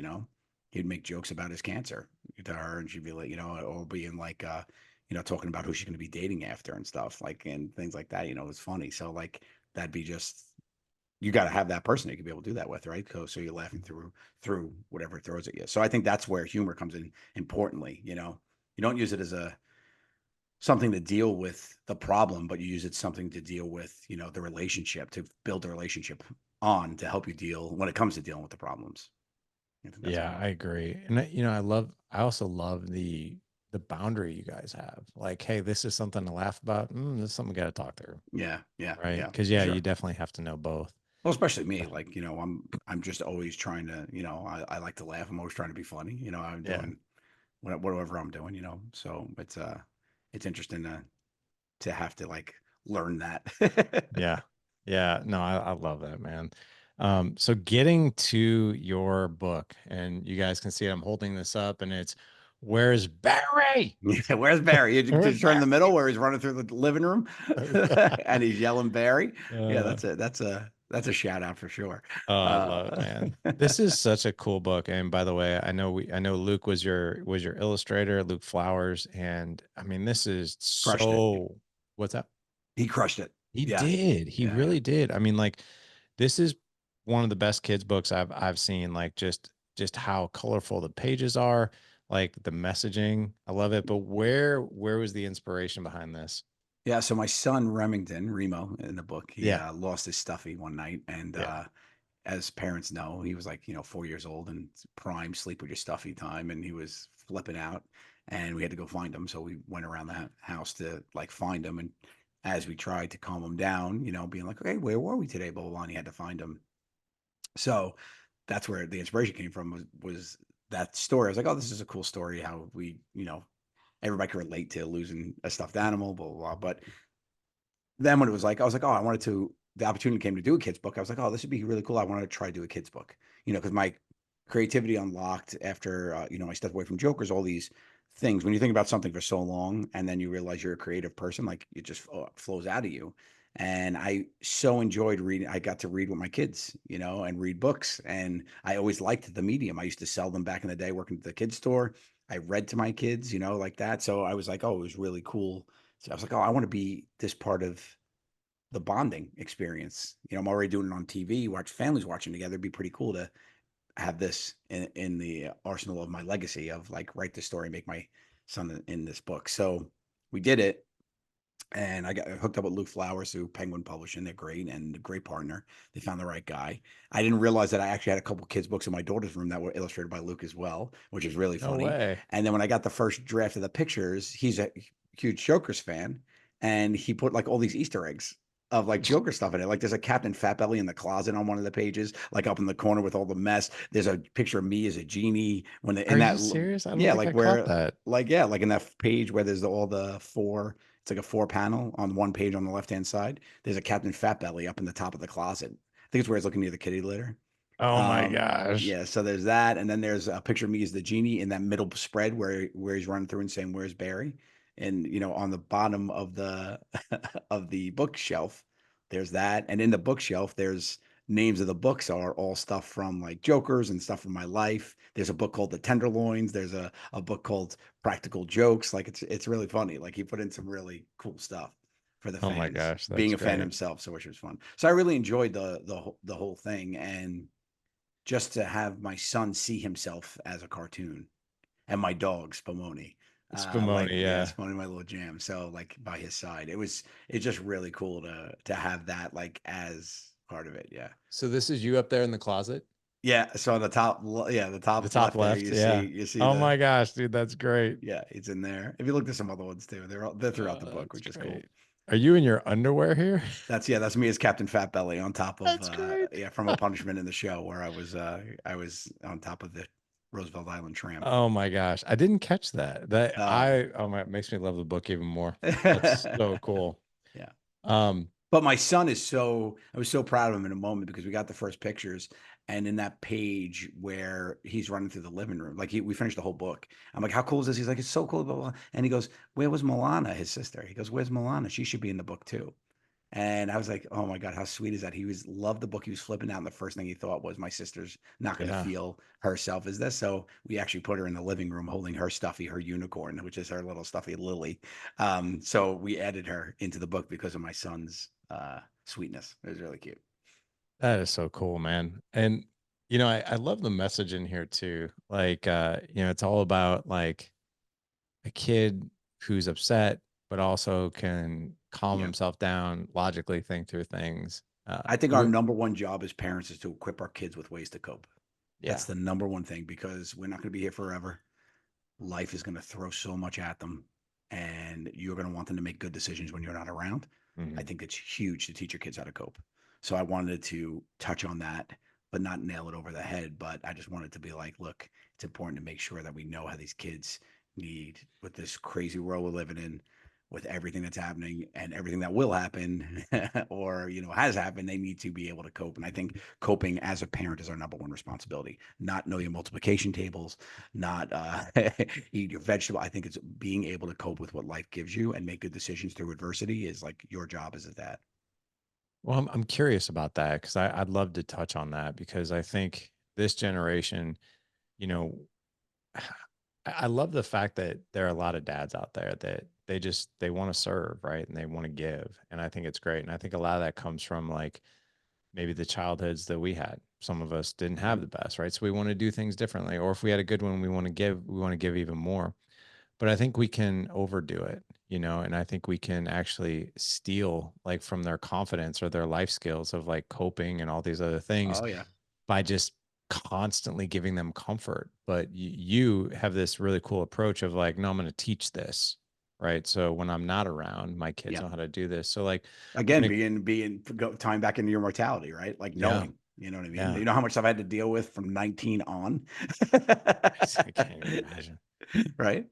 he'd make jokes about his cancer to her and she'd be like, or being like, talking about who she's going to be dating after and stuff like, and things like that, it's funny. So like, that'd be just you got to have that person that you can be able to do that with, right? So you're laughing through whatever it throws at you. So I think that's where humor comes in importantly. You don't use it as a something to deal with the problem, but you use it something to deal with the relationship to build the relationship on to help you deal when it comes to dealing with the problems. I think that's Yeah, important. I agree. And I also love the boundary you guys have. Like, hey, this is something to laugh about. This is something we got to talk through. Yeah, yeah, Right. yeah, Cause for yeah, you sure. definitely have to know both. Well, especially me, like, I'm just always trying to, I like to laugh. I'm always trying to be funny. I'm Yeah. doing whatever I'm doing, so it's interesting to have to like learn that. Yeah. Yeah. No, I love that, man. So getting to your book, and you guys can see I'm holding this up, and it's Where's Barry? Yeah, where's Barry? Where's Did you turn in the middle Barry? where he's running through the living room and he's yelling Barry? Yeah, uh, that's a shout out for sure. oh, I love it, Uh, man. This is such a cool book. And by the way, I know Luke was your illustrator, Luke Flowers, and I mean this is crushed it. so, what's that? He crushed it. He Yeah, did. He yeah, really did. I mean, like, this is one of the best kids books I've seen. Like, just how colorful the pages are, like the messaging. I love it. But where was the inspiration behind this? yeah. So my son Remington Remo in the book, he Yeah. lost his stuffy one night, and Yeah. as parents know, he was like, 4 years old and prime sleep with your stuffy time. And he was flipping out and we had to go find him. So we went around the house to like find him. And as we tried to calm him down, being like, okay, where were we today? Blah, blah, blah. And he had to find him. So that's where the inspiration came from was that story. I was like, oh, this is a cool story. How we, everybody can relate to losing a stuffed animal, blah, blah, blah. But then when it was like, I was like, oh, the opportunity came to do a kid's book. I was like, oh, this would be really cool. I wanted to try to do a kid's book, because my creativity unlocked after, I stepped away from Jokers, all these things. When you think about something for so long and then you realize you're a creative person, like it just flows out of you. And I so enjoyed reading. I got to read with my kids, and read books. And I always liked the medium. I used to sell them back in the day working at the kids store. I read to my kids, like that. So I was like, oh, it was really cool. So I was like, oh, I want to be this part of the bonding experience. I'm already doing it on TV. Watch families watching together. It'd be pretty cool to have this in the arsenal of my legacy of like write this story, make my son in this book. So we did it, and I got hooked up with Luke Flowers through Penguin Publishing. They're great and a great partner. They found the right guy. I didn't realize that I actually had a couple kids' books in my daughter's room that were illustrated by Luke as well, which is really No funny. way. And then when I got the first draft of the pictures, he's a huge Jokers fan, and he put like all these Easter eggs of like Joker stuff in it. Like there's a Captain Fatbelly in the closet on one of the pages, like up in the corner with all the mess. There's a picture of me as a genie when the, Are in you that, serious? I don't yeah, think like I caught where, that. like yeah, like in that page where there's all the four, it's like a four panel on one page on the left hand side. There's a Captain Fatbelly up in the top of the closet. I think it's where he's looking near the kitty litter. Oh my gosh. Yeah, so there's that, and then there's a picture of me as the genie in that middle spread where he's running through and saying, "Where's Bearry?" And on the bottom of the of the bookshelf, there's that, and in the bookshelf, there's names of the books are all stuff from like Jokers and stuff from my life. There's a book called The Tenderloins. There's a book called Practical Jokes. Like it's really funny. Like he put in some really cool stuff for the Oh my fans, gosh, being that's a fan great. himself, so which was fun. So I really enjoyed the whole thing, and just to have my son see himself as a cartoon and my dog Spumoni. Like Spumoni, yeah, yeah. Spumoni, my little jam. So like by his side, it's just really cool to have that like as part of it. Yeah, So this is you up there in the closet? yeah. So on the top, yeah, the The top top left there, left, yeah. you see Oh the my gosh, dude, that's great. yeah, it's in there. If you look at some other ones too, they're throughout the book, That's which is cool. great. Are you in your underwear here? That's me as Captain Fat Belly on top of That's great. yeah, from a punishment in the show where I was on top of the Roosevelt Island tram. Oh my gosh. I didn't catch that. That Oh. I oh my, it makes me love the book even more. That's so cool. Yeah. Um, But my son is I was so proud of him in a moment because we got the first pictures. And in that page where he's running through the living room, like we finished the whole book. I'm like, how cool is this? He's like, it's so cool. Blah, blah, blah. And he goes, where was Milana, his sister? He goes, where's Milana? She should be in the book too. And I was like, oh my God, how sweet is that? He was loved the book. He was flipping out. And the first thing he thought was, my sister's not going to yeah. feel herself as this. So we actually put her in the living room holding her stuffy, her unicorn, which is her little stuffy Lily. So we added her into the book because of my son's sweetness. It was really cute. That is so cool, man. And I love the message in here too. Like it's all about like a kid who's upset, but also can calm Yeah. himself down, logically think through things. I think our number one job as parents is to equip our kids with ways to cope. That's Yeah. the number one thing because we're not going to be here forever. Life is going to throw so much at them, and you're going to want them to make good decisions when you're not around. I Mhm. think it's huge to teach your kids how to cope. So I wanted to touch on that, but not nail it over the head. But I just wanted to be like, look, it's important to make sure that we know how these kids need with this crazy world we're living in, with everything that's happening and everything that will happen or has happened. They need to be able to cope, and I think coping as a parent is our number one responsibility. Not know your multiplication tables, not eat your vegetable. I think it's being able to cope with what life gives you and make good decisions through adversity is like your job as a dad. Well, I'm curious about that because I'd love to touch on that because I think this generation, you know, I love the fact that there are a lot of dads out there that they want to serve, right? And they want to give. And I think it's great. And I think a lot of that comes from like maybe the childhoods that we had. Some of us didn't have Mhm. the best, right? So we want to do things differently. Or if we had a good one, we want to give even more. But I think we can overdo it, and I think we can actually steal like from their confidence or their life skills of like coping and all these other things Oh yeah. by just constantly giving them comfort. But you have this really cool approach of like, no, I'm going to teach this. Right. So when I'm not around, my kids Yeah. know how to do this. So like when Again, it, tying back into your mortality, right? Like yeah, knowing, you know what I mean? yeah, You know how much I've had to deal with from 19 on, I can't even imagine. right?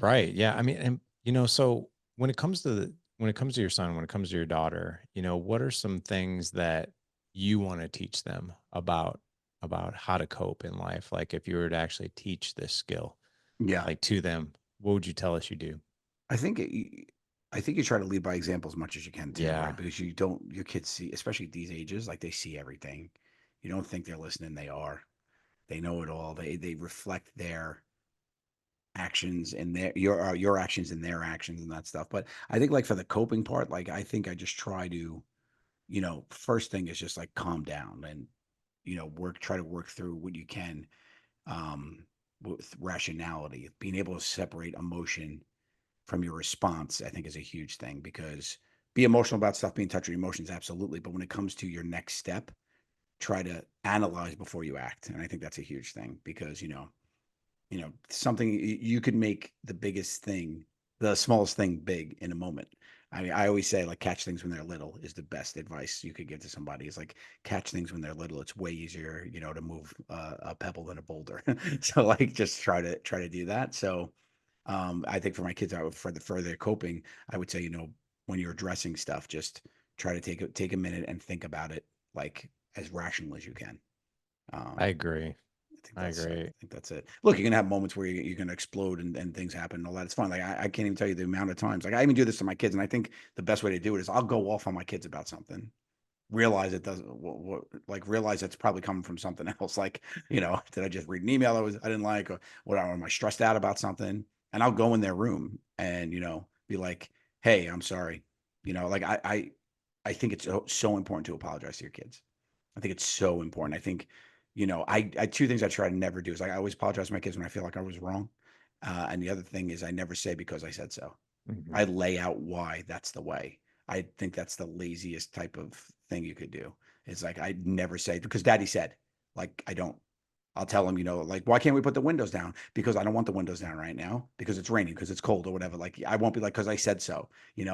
Right. Yeah. I mean, and so when it comes to your son, when it comes to your daughter, what are some things that you want to teach them about how to cope in life? Like if you were to actually teach this skill, Yeah. like to them, what would you tell us you do? I think I think you try to lead by example as much as you can too, right? Yeah. Because your kids see, especially at these ages, like they see everything. You don't think they're listening, they are. They know it all. They reflect their actions and your actions and their actions and that stuff. But I think like for the coping part, like I think I just try to, first thing is just like calm down and try to work through what you can um with rationality, being able to separate emotion from your response, I think is a huge thing, because be emotional about stuff, be in touch with your emotions, absolutely. But when it comes to your next step, try to analyze before you act. And I think that's a huge thing, because, something you could make the biggest thing, the smallest thing big in a moment. I mean, I always say, like, catch things when they're little is the best advice you could give to somebody. Is like, catch things when they're little. It's way easier, to move a pebble than a boulder. So, like, just try to do that. So, I think for my kids, for their coping, I would say, when you're addressing stuff, just try to take a minute and think about it, like, as rational as you can. I Um, agree. I I agree. think that's it. Look, you're gonna have moments where you're gonna explode, and things happen and all that. It's fun. Like, I can't even tell you the amount of times. Like, I even do this to my kids, and I think the best way to do it is I'll go off on my kids about something, realize it doesn't, like, realize it's probably coming from something else. Like, did I just read an email I didn't like, or what? Am I stressed out about something? And I'll go in their room and, be like, hey, I'm sorry. Like, I think it's so important to apologize to your kids. I think it's so important. I think, I two things I try to never do is, like, I always apologize to my kids when I feel like I was wrong. And the other thing is, I never say because I said so. Mhm. I lay out why that's the way. I think that's the laziest type of thing you could do. It's like, I never say because daddy said, like, I don't. I'll tell him, like, why can't we put the windows down? Because I don't want the windows down right now, because it's raining, because it's cold, or whatever. Like, I won't be like, because I said so, and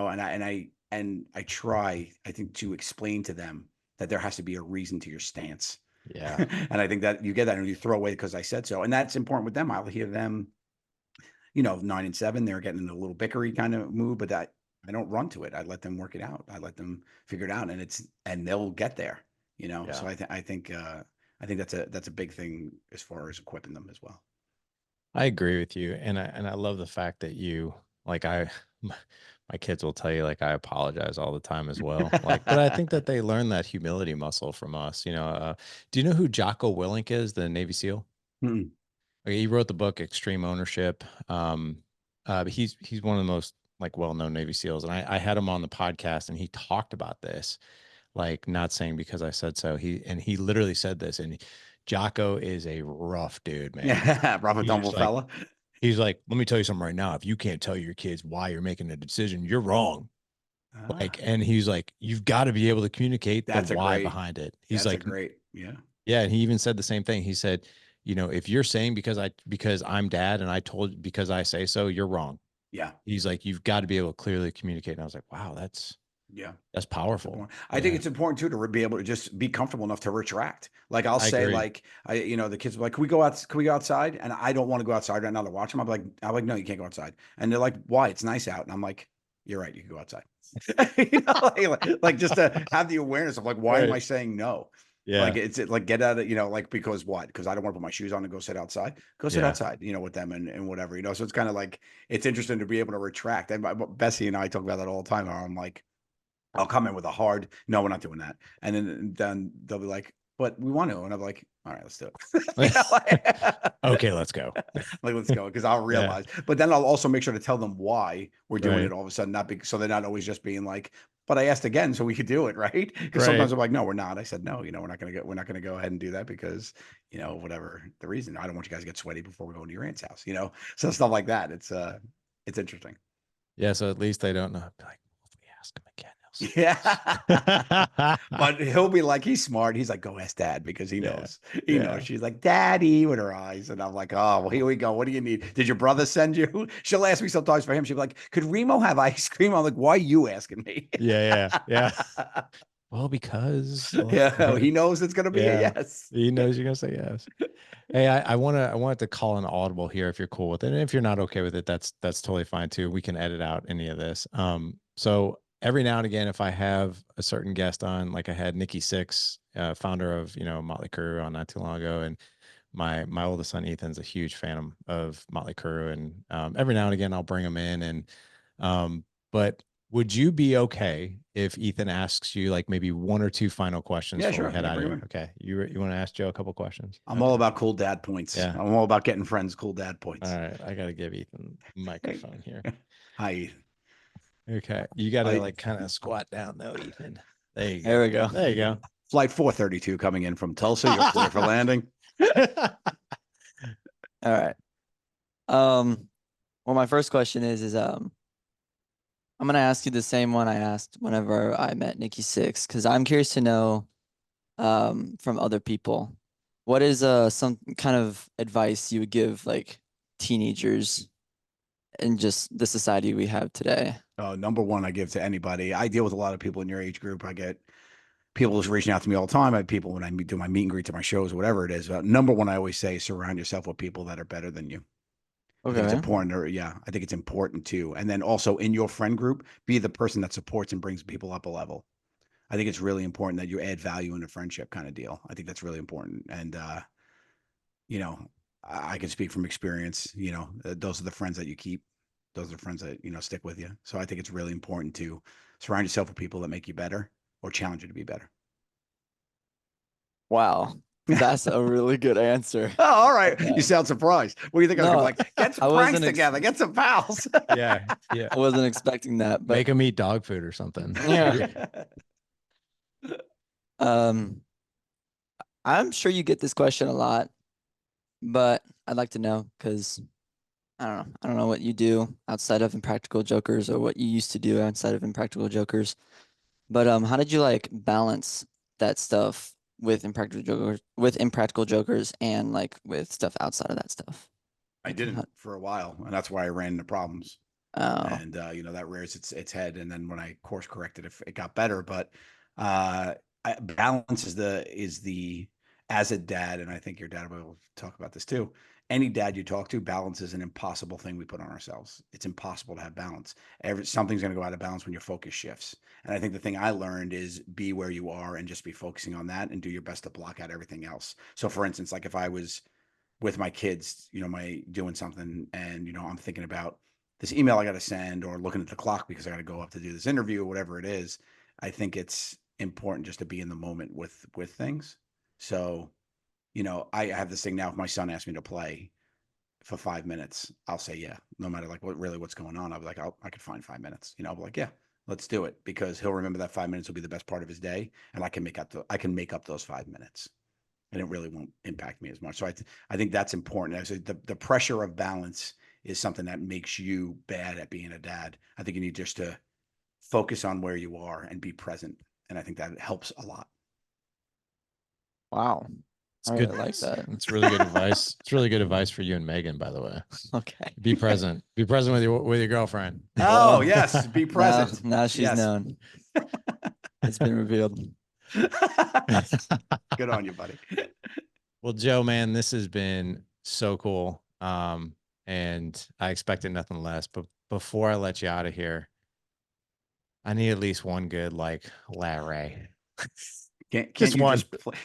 I try, I think, to explain to them that there has to be a reason to your stance. Yeah. And I think that you get that, and you throw away because I said so. And that's important with them. I'll hear them, 9 and 7, they're getting in a little bickery kind of mood, but that I don't run to it. I let them work it out. I let them figure it out, and they'll get there. So Yeah. I think that's a big thing as far as equipping them as well. I agree with you. And I love the fact that my, my kids will tell you like I apologize all the time as well. Like, but I think that they learn that humility muscle from us. Do you know who Jocko Willink is, the Navy SEAL? Mm. Okay, he wrote the book Extreme Ownership. But he's one of the most like well-known Navy SEALs. And I had him on the podcast and he talked about this, like not saying because I said so. He literally said this, and Jocko is a rough dude, man. Yeah, Robert He's Dumble like, fella. he's like, let me tell you something right now. If you can't tell your kids why you're making a decision, you're wrong. Like, Ah, and he's like, you've got to be able to communicate the that's a why great. behind it. He's That's a like, great. Yeah. yeah, and he even said the same thing. He said, if you're saying because I'm dad and I told because I say so, you're wrong. Yeah. He's like, you've got to be able to clearly communicate. And I was like, wow, Yeah. that's It's powerful. important. I think Yeah, it's important too to be able to just be comfortable enough to retract. Like, I'll I say, agree. like, the kids will be like, "Can we go out? Can we go outside?" And I don't want to go outside right now to watch them. I'm like, "No, you can't go outside." And they're like, "Why? It's nice out." And I'm like, "You're right. You can go outside." like, just to have the awareness of, like, why am I Right. saying no? Like, Yeah. like, get out of, like, because what? Because I don't want to put my shoes on and go sit outside. Go sit Yeah. outside, with them, and whatever. So it's kind of like, it's interesting to be able to retract. And Bessie and I talk about that all the time. I'm like, I'll come in with a hard, no, we're not doing that. And then they'll be like, but we want to. And I'm like, all right, let's do it. Okay, let's go. Like, let's go. Cause I'll Yeah. realize, but then I'll also make sure to tell them why we're doing it Right. all of a sudden, not because, so they're not always just being like, but I asked again, so we could do it. Right. Cause Right. sometimes I'm like, no, we're not. I said, no, we're not going to go ahead and do that because, whatever the reason, I don't want you guys to get sweaty before we go into your aunt's house, so stuff like that. It's interesting. Yeah. So at least they don't know. Be like, well, if we ask him again, Yeah. he'll say But he'll be like, he's smart. He's like, go ask dad, because he yes. knows. He knows. Yeah. She's like, daddy, with her eyes. And I'm like, oh, well, here we go. What do you need? Did your brother send you? She'll ask me sometimes for him. She'll be like, could Remo have ice cream? I'm like, why are you asking me? Yeah. Yeah. Yeah. Well, because Yeah, he knows it's going to be a yeah, yes. he knows you're gonna say yes. Hey, I wanted to call an audible here if you're cool with it. And if you're not okay with it, that's totally fine too. We can edit out any of this. So every now and again, if I have a certain guest on, like I had Nikki Six, founder of Motley Crue on not too long ago, and my oldest son Ethan's a huge fan of Motley Crue, and every now and again I'll bring him in, and but would you be okay if Ethan asks you like maybe one or two final questions Yeah, before we sure. head Yeah, out of bring him here? in. Okay, you want to ask Joe a couple questions? I'm all Okay, about cool dad points. yeah. I'm all about getting friends, cool dad All points. right, I got to give Ethan the microphone here. Hi. Okay, you got to I, like kind of squat down though, Ethan. There you There go. we go. There you go. Flight 432 coming in from Tulsa. You're clear for landing. All right. Well, my first question is I'm gonna ask you the same one I asked whenever I met Nikki Six, because I'm curious to know from other people, what is some kind of advice you would give like teenagers in just the society we have today? Number one, I give to anybody. I deal with a lot of people in your age group. I get people just reaching out to me all the time. I have people when do my meet and greet to my shows or whatever it is. Number one, I always say surround yourself with people that are better than you. I think it's Okay. important. Or yeah, I think it's important too. And then also in your friend group, be the person that supports and brings people up a level. I think it's really important that you add value in a friendship kind of deal. I think that's really important. And you know, I can speak from experience. Those are the friends that you keep. Those are the friends that stick with you. So I think it's really important to surround yourself with people that make you better or challenge you to be better. Wow. That's a really good answer. Oh, all right. You Okay. sound surprised. What do you think I was gonna be No, like? Get some I pranks wasn't ex together. Get some pals. Yeah, yeah. I wasn't expecting that, but Make them eat dog food or something. yeah. Um, I'm sure you get this question a lot, but I'd like to know because I don't know. I don't know what you do outside of Impractical Jokers or what you used to do outside of Impractical Jokers. But how did you like balance that stuff with Impractical Jokers and like with stuff outside of that stuff? I Like didn't for a while, and that's why I ran into problems. oh, And that rears its head. And then when I course corrected, it got better. But uh, balance is the as a dad, and I think your dad will talk about this too. Any dad you talk to, balance is an impossible thing we put on ourselves. It's impossible to have balance. Something's going to go out of balance when your focus shifts. And I think the thing I learned is be where you are and just be focusing on that and do your best to block out everything else. So, for instance, like if I was with my kids, my doing something and, I'm thinking about this email I got to send or looking at the clock because I got to go up to do this interview or whatever it is. I think it's important just to be in the moment with things. So, I have this thing now. If my son asks me to play for 5 minutes, I'll say, yeah, no matter like what's going on. I'll be like, I could find 5 minutes, I'll be like, yeah, let's do it because he'll remember that 5 minutes will be the best part of his day. And I can make up those 5 minutes and it really won't impact me as much. So I think that's important. I say the pressure of balance is something that makes you bad at being a dad. I think you need just to focus on where you are and be present. And I think that helps a lot. wow. It's I good. really like that. It's really good advice. It's really good advice for you and Megan, by the way. Okay. Be present. Be present with your girlfriend. Oh, yes. Be Now, present. now she's Yes. known. It's been revealed. Good on you, buddy. Well, Joe, man, this has been so cool. And I expected nothing less. But before I let you out of here, I need at least one good like Larry. Can't Just you one.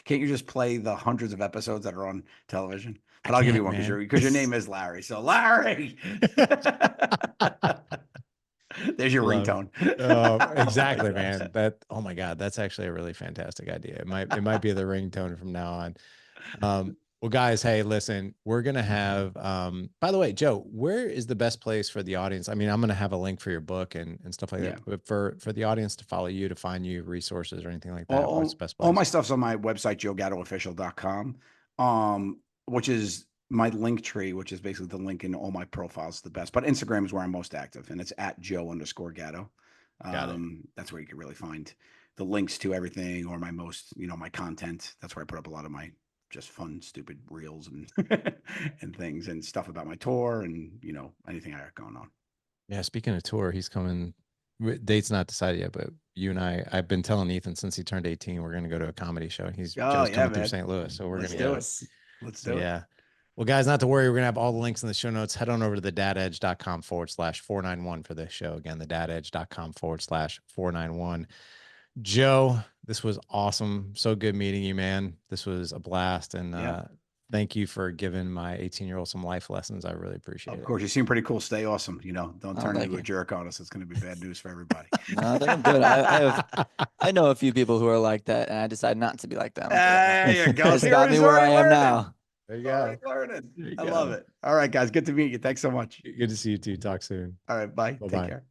can't you just play the hundreds of episodes that are on television? I But I'll give you can't, one man. because your name is Larry. So Larry. There's your Love it. ringtone. Exactly, man. Oh my God, that's actually a really fantastic idea. It might be the ringtone from now on. Well, guys, hey, listen, we're gonna have by the way, Joe, where is the best place for the audience? I mean, I'm gonna have a link for your book and stuff like Yeah. that. But for the audience to follow you, to find you resources or anything like that, All, what's the all, best all place? my stuff's on my website, joegattoofficial.com, which is my link tree, which is basically the link in all my profiles, the best. But Instagram is where I'm most active, and it's at Joe_Gatto. Got it. That's where you can really find the links to everything or my content. That's where I put up a lot of my just fun, stupid reels and and things and stuff about my tour and anything I got going on. Yeah, speaking of tour, he's coming. Date's not decided yet, but you and I've been telling Ethan since he turned 18, we're going to go to a comedy show. Oh Joe's yeah, coming through man. St. Louis, so we're going Let's to do go. it. Yes. Let's So do it. yeah. Well, guys, not to worry. We're going to have all the links in the show notes. Head on over to the dadedge.com/491 for this show. Again, the dadedge.com/491. Joe, this was awesome. So good meeting you, man. This was a blast. And Yeah. thank you for giving my 18-year-old some life lessons. I really appreciate Of it. course, you seem pretty cool. Stay awesome. Don't Oh, turn thank into a you. jerk on us. It's going to be bad news for everybody. No, I think I'm good. I know a few people who are like that, and I decided not to be like them. There you go. It's See, got me he's where I already am learning. now. There you Already go. learning. There you I love go. it. All right, guys. Good to meet you. Thanks so much. Good to see you too. Talk soon. All right. Bye. Take Bye-bye. care.